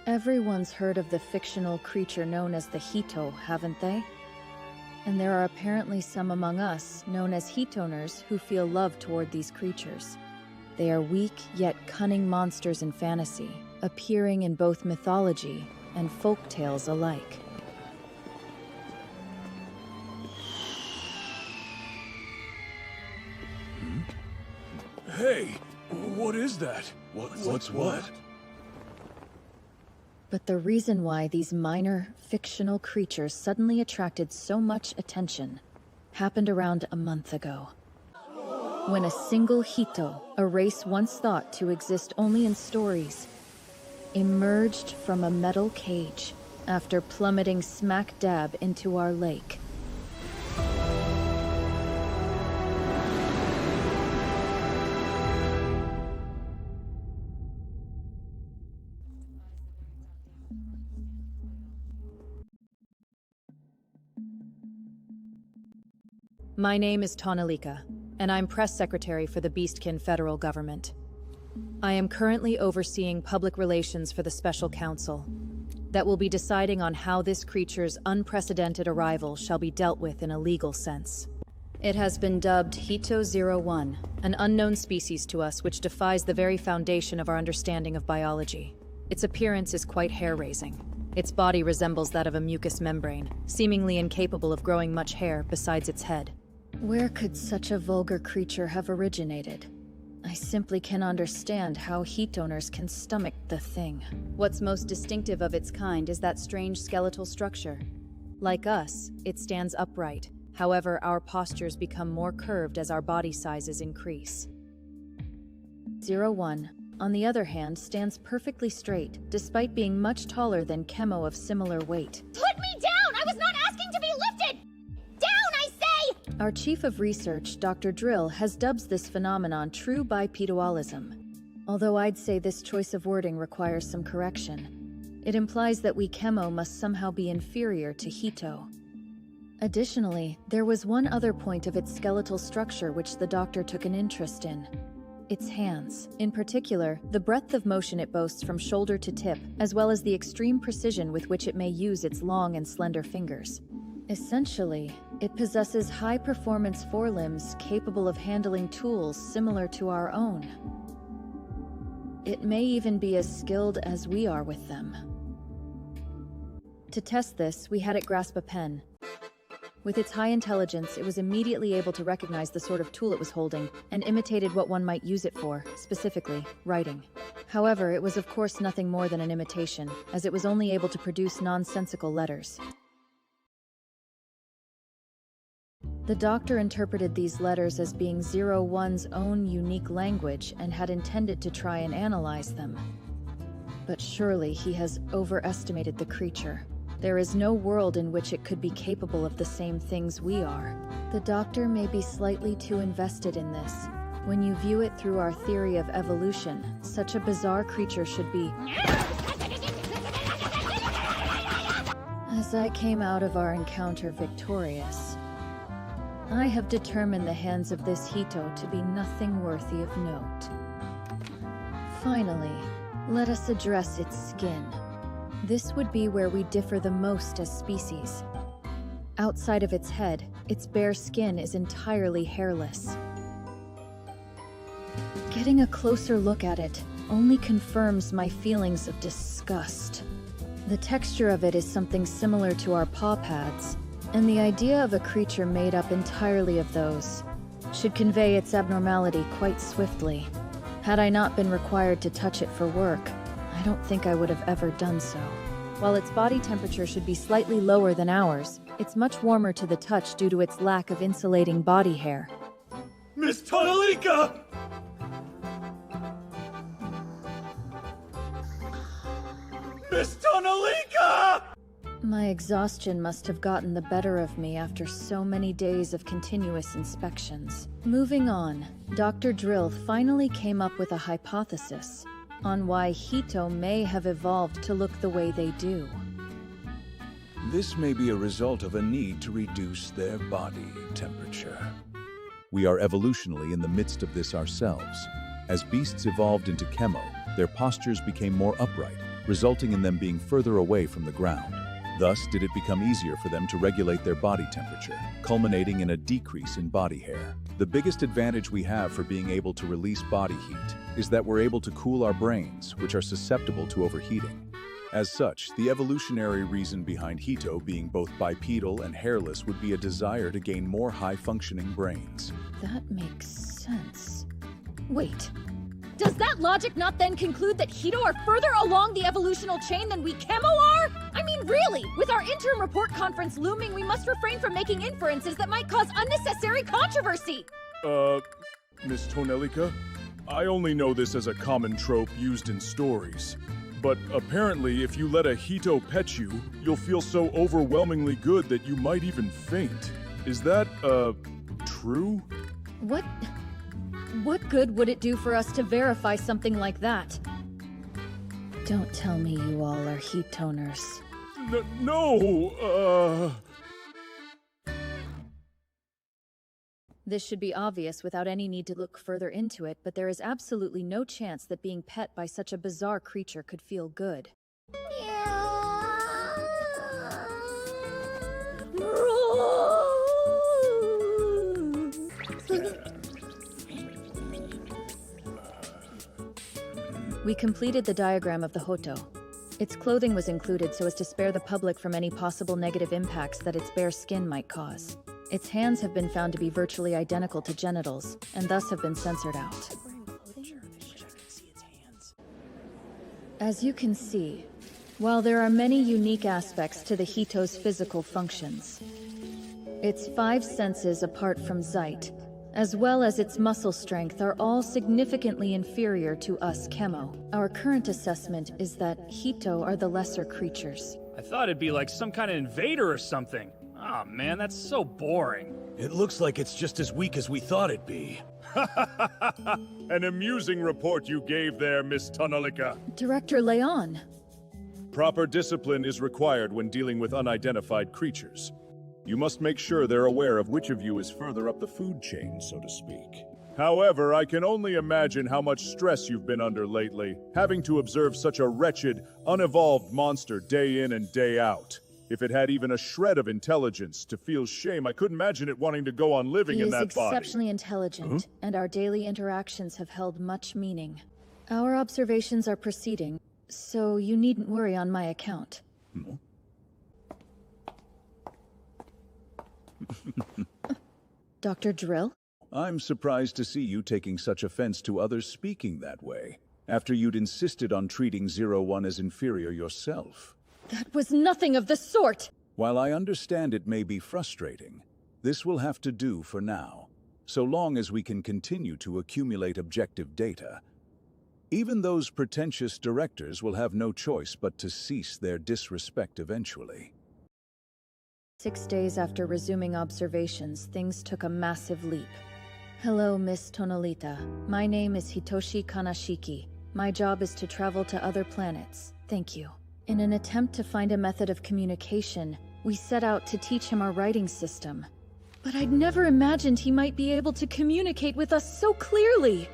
Everyone's heard of the fictional creature known as the Hito, haven't they? And there are apparently some among us, known as Hitoners, who feel love toward these creatures. They are weak yet cunning monsters in fantasy, appearing in both mythology and folk tales alike. Hey, what is that? What's what? But the reason why these minor, fictional creatures suddenly attracted so much attention happened around a month ago. When a single Hito, a race once thought to exist only in stories, emerged from a metal cage after plummeting smack dab into our lake. My name is Tonalika, and I'm press secretary for the Beastkin federal government. I am currently overseeing public relations for the special council that will be deciding on how this creature's unprecedented arrival shall be dealt with in a legal sense. It has been dubbed Hito-01, an unknown species to us which defies the very foundation of our understanding of biology. Its appearance is quite hair-raising. Its body resembles that of a mucous membrane, seemingly incapable of growing much hair besides its head. Where could such a vulgar creature have originated? I simply can't understand how Hitoners can stomach the thing. What's most distinctive of its kind is that strange skeletal structure. Like us, it stands upright. However, our postures become more curved as our body sizes increase. 01, on the other hand, stands perfectly straight, despite being much taller than Chemo of similar weight. Put me down! I was not asking to be lifted! Down, I say! Our chief of research, Dr. Drill, has dubbed this phenomenon true bipedalism. Although I'd say this choice of wording requires some correction. It implies that we Chemo must somehow be inferior to Hito. Additionally, there was one other point of its skeletal structure which the doctor took an interest in. Its hands. In particular, the breadth of motion it boasts from shoulder to tip, as well as the extreme precision with which it may use its long and slender fingers. Essentially, it possesses high-performance forelimbs capable of handling tools similar to our own. It may even be as skilled as we are with them. To test this, we had it grasp a pen. With its high intelligence, it was immediately able to recognize the sort of tool it was holding, and imitated what one might use it for, specifically, writing. However, it was of course nothing more than an imitation, as it was only able to produce nonsensical letters. The doctor interpreted these letters as being 01's own unique language and had intended to try and analyze them. But surely he has overestimated the creature. There is no world in which it could be capable of the same things we are. The doctor may be slightly too invested in this. When you view it through our theory of evolution, such a bizarre creature should be... As I came out of our encounter victorious, I have determined the hands of this Hito to be nothing worthy of note. Finally, let us address its skin. This would be where we differ the most as species. Outside of its head, its bare skin is entirely hairless. Getting a closer look at it only confirms my feelings of disgust. The texture of it is something similar to our paw pads, and the idea of a creature made up entirely of those should convey its abnormality quite swiftly. Had I not been required to touch it for work, I don't think I would have ever done so. While its body temperature should be slightly lower than ours, it's much warmer to the touch due to its lack of insulating body hair. Miss Tonalika! Miss Tonalika! My exhaustion must have gotten the better of me after so many days of continuous inspections. Moving on, Dr. Drill finally came up with a hypothesis on why Hito may have evolved to look the way they do. This may be a result of a need to reduce their body temperature. We are evolutionally in the midst of this ourselves. As beasts evolved into Chemo, their postures became more upright, resulting in them being further away from the ground. Thus did it become easier for them to regulate their body temperature, culminating in a decrease in body hair. The biggest advantage we have for being able to release body heat is that we're able to cool our brains, which are susceptible to overheating. As such, the evolutionary reason behind Hito being both bipedal and hairless would be a desire to gain more high-functioning brains. That makes sense. Wait. Does that logic not then conclude that Hito are further along the evolutional chain than we Chemo are? I mean, really, with our interim report conference looming, we must refrain from making inferences that might cause unnecessary controversy. Miss Tonelica? I only know this as a common trope used in stories. But apparently, if you let a Hito pet you, you'll feel so overwhelmingly good that you might even faint. Is that, true? What good would it do for us to verify something like that? Don't tell me you all are Hitoners. No, This should be obvious without any need to look further into it, but there is absolutely no chance that being pet by such a bizarre creature could feel good. We completed the diagram of the Hito. Its clothing was included so as to spare the public from any possible negative impacts that its bare skin might cause. Its hands have been found to be virtually identical to genitals, and thus have been censored out. As you can see, while there are many unique aspects to the Hito's physical functions, its 5 senses apart from sight, as well as its muscle strength, are all significantly inferior to us Chemo. Our current assessment is that Hito are the lesser creatures. I thought it'd be like some kind of invader or something. Oh man, that's so boring. It looks like it's just as weak as we thought it'd be. An amusing report you gave there, Miss Tonelica. Director Leon. Proper discipline is required when dealing with unidentified creatures. You must make sure they're aware of which of you is further up the food chain, so to speak. However, I can only imagine how much stress you've been under lately, having to observe such a wretched, unevolved monster day in and day out. If it had even a shred of intelligence, to feel shame, I couldn't imagine it wanting to go on living in that body. He is exceptionally intelligent, and our daily interactions have held much meaning. Our observations are proceeding, so you needn't worry on my account. Dr. Drill? I'm surprised to see you taking such offense to others speaking that way, after you'd insisted on treating 01 as inferior yourself. That was nothing of the sort! While I understand it may be frustrating, this will have to do for now, so long as we can continue to accumulate objective data. Even those pretentious directors will have no choice but to cease their disrespect eventually. 6 days after resuming observations, things took a massive leap. Hello, Miss Tonelita. My name is Hitoshi Kanashiki. My job is to travel to other planets. Thank you. In an attempt to find a method of communication, we set out to teach him our writing system. But I'd never imagined he might be able to communicate with us so clearly.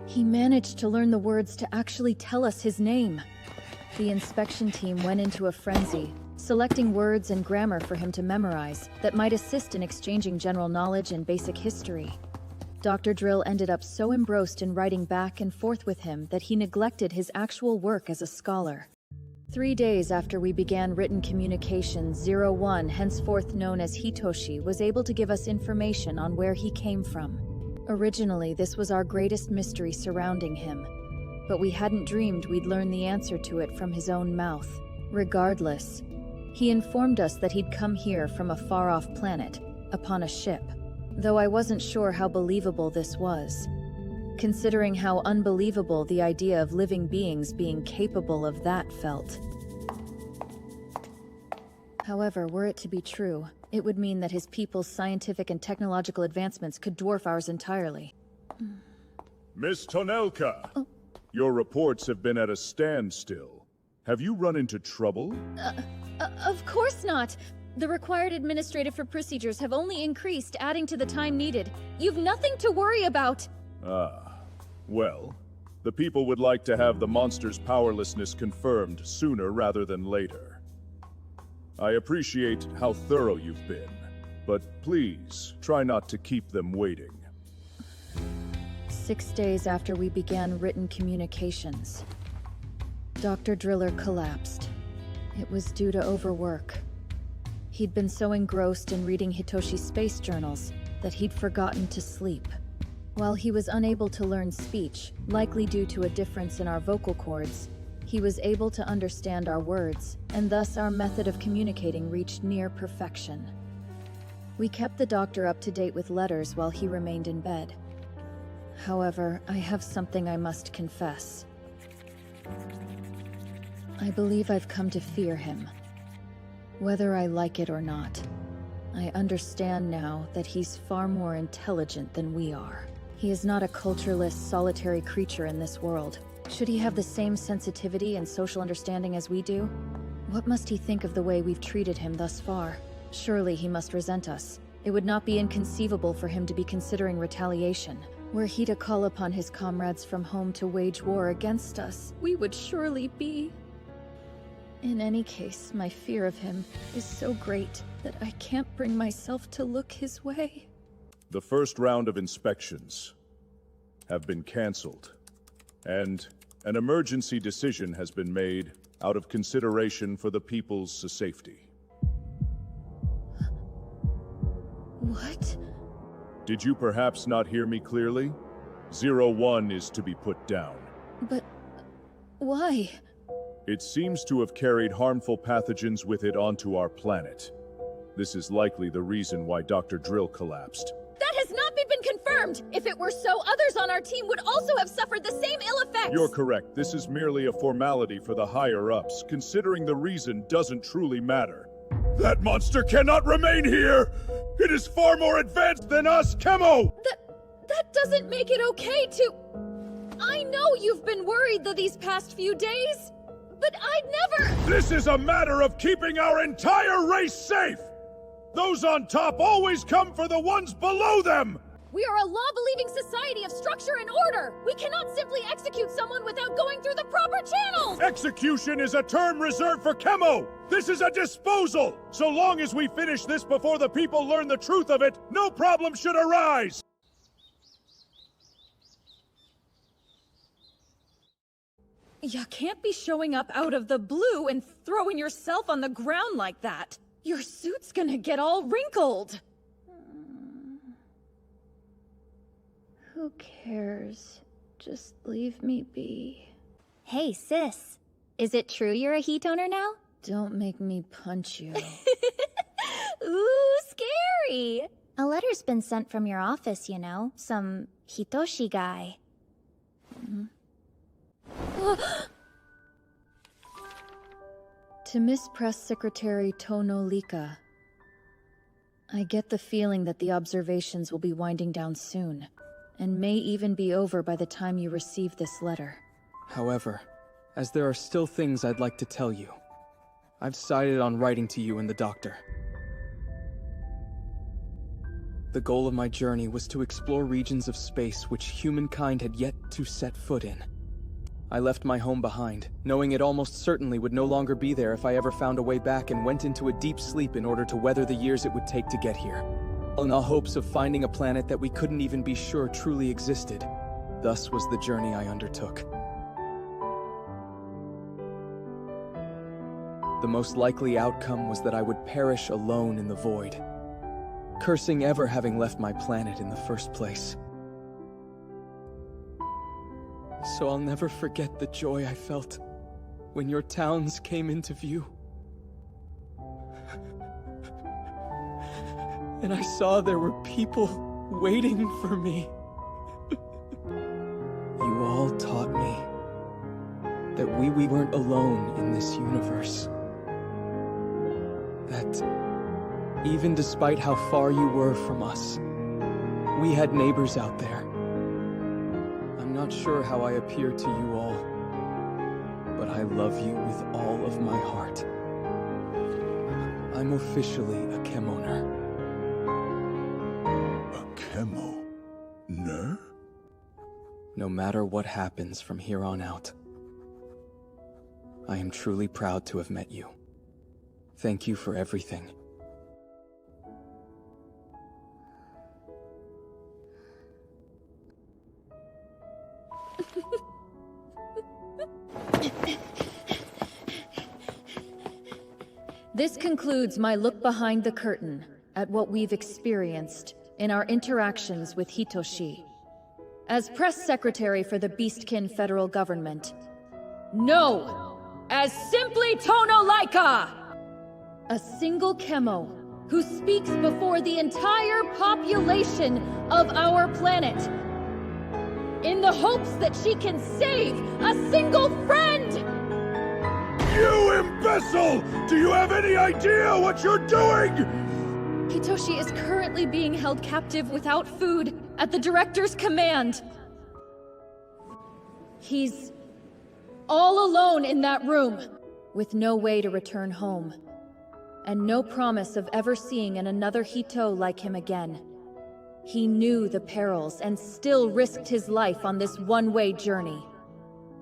He managed to learn the words to actually tell us his name. The inspection team went into a frenzy, selecting words and grammar for him to memorize that might assist in exchanging general knowledge and basic history. Dr. Drill ended up so engrossed in writing back and forth with him that he neglected his actual work as a scholar. 3 days after we began written communication, 01, henceforth known as Hitoshi, was able to give us information on where he came from. Originally, this was our greatest mystery surrounding him, but we hadn't dreamed we'd learn the answer to it from his own mouth. Regardless, he informed us that he'd come here from a far-off planet, upon a ship, though I wasn't sure how believable this was, considering how unbelievable the idea of living beings being capable of that felt. However, were it to be true, it would mean that his people's scientific and technological advancements could dwarf ours entirely. Miss Tonelka, your reports have been at a standstill. Have you run into trouble? Of course not! The required administrative procedures have only increased, adding to the time needed. You've nothing to worry about! Well, The people would like to have the monster's powerlessness confirmed sooner rather than later. I appreciate how thorough you've been, but please try not to keep them waiting. 6 days after we began written communications, Dr. Driller collapsed. It was due to overwork. He'd been so engrossed in reading Hitoshi's space journals that he'd forgotten to sleep. While he was unable to learn speech, likely due to a difference in our vocal cords, he was able to understand our words, and thus our method of communicating reached near perfection. We kept the doctor up to date with letters while he remained in bed. However, I have something I must confess. I believe I've come to fear him. Whether I like it or not, I understand now that he's far more intelligent than we are. He is not a cultureless, solitary creature in this world. Should he have the same sensitivity and social understanding as we do? What must he think of the way we've treated him thus far? Surely he must resent us. It would not be inconceivable for him to be considering retaliation. Were he to call upon his comrades from home to wage war against us, we would surely be... In any case, my fear of him is so great that I can't bring myself to look his way. The first round of inspections have been cancelled, and an emergency decision has been made out of consideration for the people's safety. What? Did you perhaps not hear me clearly? 01 is to be put down. But... why? It seems to have carried harmful pathogens with it onto our planet. This is likely the reason why Dr. Drill collapsed. That has not been confirmed! If it were so, others on our team would also have suffered the same ill effects! You're correct. This is merely a formality for the higher-ups, considering the reason doesn't truly matter. That monster cannot remain here! It is far more advanced than us, Chemo! That doesn't make it okay to... I know you've been worried these past few days, but I'd never... This is a matter of keeping our entire race safe! Those on top always come for the ones below them! We are a law-believing society of structure and order! We cannot simply execute someone without going through the proper channels! Execution is a term reserved for Chemo! This is a disposal! So long as we finish this before the people learn the truth of it, no problem should arise! You can't be showing up out of the blue and throwing yourself on the ground like that. Your suit's gonna get all wrinkled. Who cares? Just leave me be. Hey, sis. Is it true you're a Hitoner now? Don't make me punch you. Ooh, scary! A letter's been sent from your office, you know. Some Hitoshi guy. To Miss Press Secretary Tono Lika. I get the feeling that the observations will be winding down soon, and may even be over by the time you receive this letter. However, as there are still things I'd like to tell you, I've decided on writing to you and the doctor. The goal of my journey was to explore regions of space which humankind had yet to set foot in. I left my home behind, knowing it almost certainly would no longer be there if I ever found a way back, and went into a deep sleep in order to weather the years it would take to get here, in the hopes of finding a planet that we couldn't even be sure truly existed. Thus was the journey I undertook. The most likely outcome was that I would perish alone in the void, cursing ever having left my planet in the first place. So I'll never forget the joy I felt when your towns came into view. And I saw there were people waiting for me. You all taught me that we weren't alone in this universe. That even despite how far you were from us, we had neighbors out there. I'm not sure how I appear to you all, but I love you with all of my heart. I'm officially a Chemoner. A Chemoner? No matter what happens from here on out, I am truly proud to have met you. Thank you for everything. This concludes my look behind the curtain at what we've experienced in our interactions with Hitoshi. As press secretary for the Beastkin federal government, No! As simply Tono Laika! a single chemo who speaks before the entire population of our planet, In the hopes that she can save a single friend! You imbecile! Do you have any idea what you're doing? Hitoshi is currently being held captive without food at the director's command. He's all alone in that room, with no way to return home, and no promise of ever seeing another Hito like him again. He knew the perils and still risked his life on this one-way journey,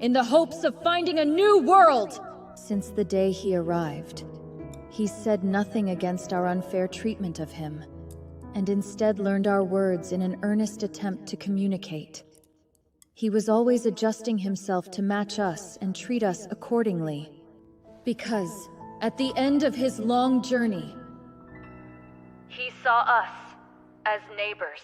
In the hopes of finding a new world! Since the day he arrived, he said nothing against our unfair treatment of him, and instead learned our words in an earnest attempt to communicate. He was always adjusting himself to match us and treat us accordingly. Because, at the end of his long journey, he saw us as neighbors.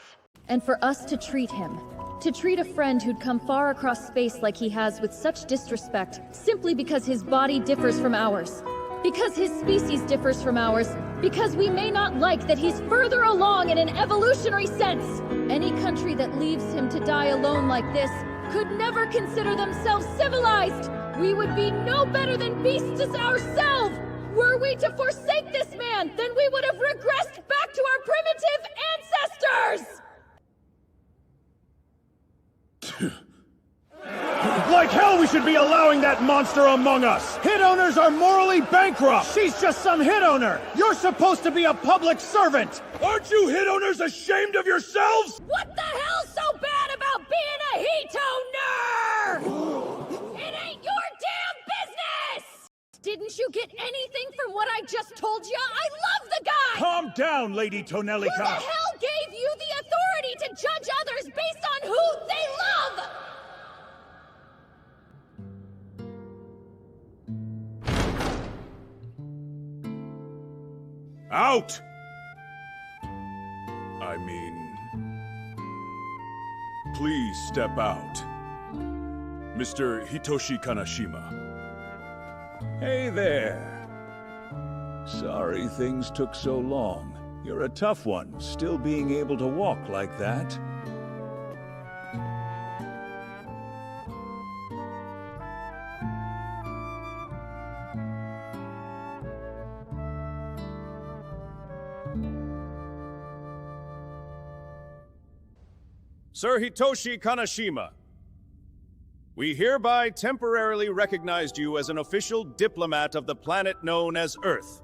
And for us to treat him, to treat a friend who'd come far across space like he has with such disrespect, simply because his body differs from ours, because his species differs from ours, because we may not like that he's further along in an evolutionary sense. Any country that leaves him to die alone like this could never consider themselves civilized. We would be no better than beasts as ourselves. Were we to forsake this man, then we would have regressed back to our primitive ancestors! Like hell we should be allowing that monster among us! Hit owners are morally bankrupt! She's just some hit owner! You're supposed to be a public servant! Aren't you hit owners ashamed of yourselves? What the hell's so bad about being a Hitoner? It ain't your damn business! Didn't you get anything from what I just told you? I love the guy! Calm down, Lady Who the Tonelica! hell gave you the authority to judge others based on who they love? Out! I mean... Please step out. Mr. Hitoshi Kanashima. Hey there. Sorry things took so long. You're a tough one, still being able to walk like that. Sir Hitoshi Kanashima, we hereby temporarily recognized you as an official diplomat of the planet known as Earth,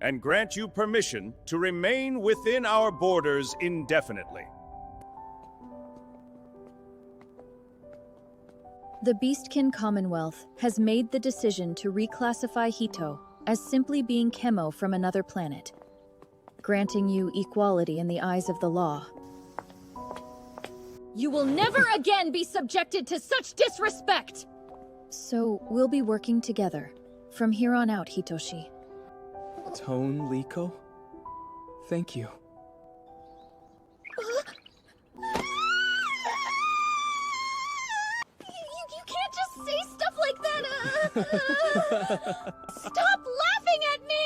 and grant you permission to remain within our borders indefinitely. The Beastkin Commonwealth has made the decision to reclassify Hito as simply being chemo from another planet, granting you equality in the eyes of the law. You will never again be subjected to such disrespect! So, we'll be working together from here on out, Hitoshi. Tone Liko? Thank you. You can't just say stuff like that! Stop laughing at me!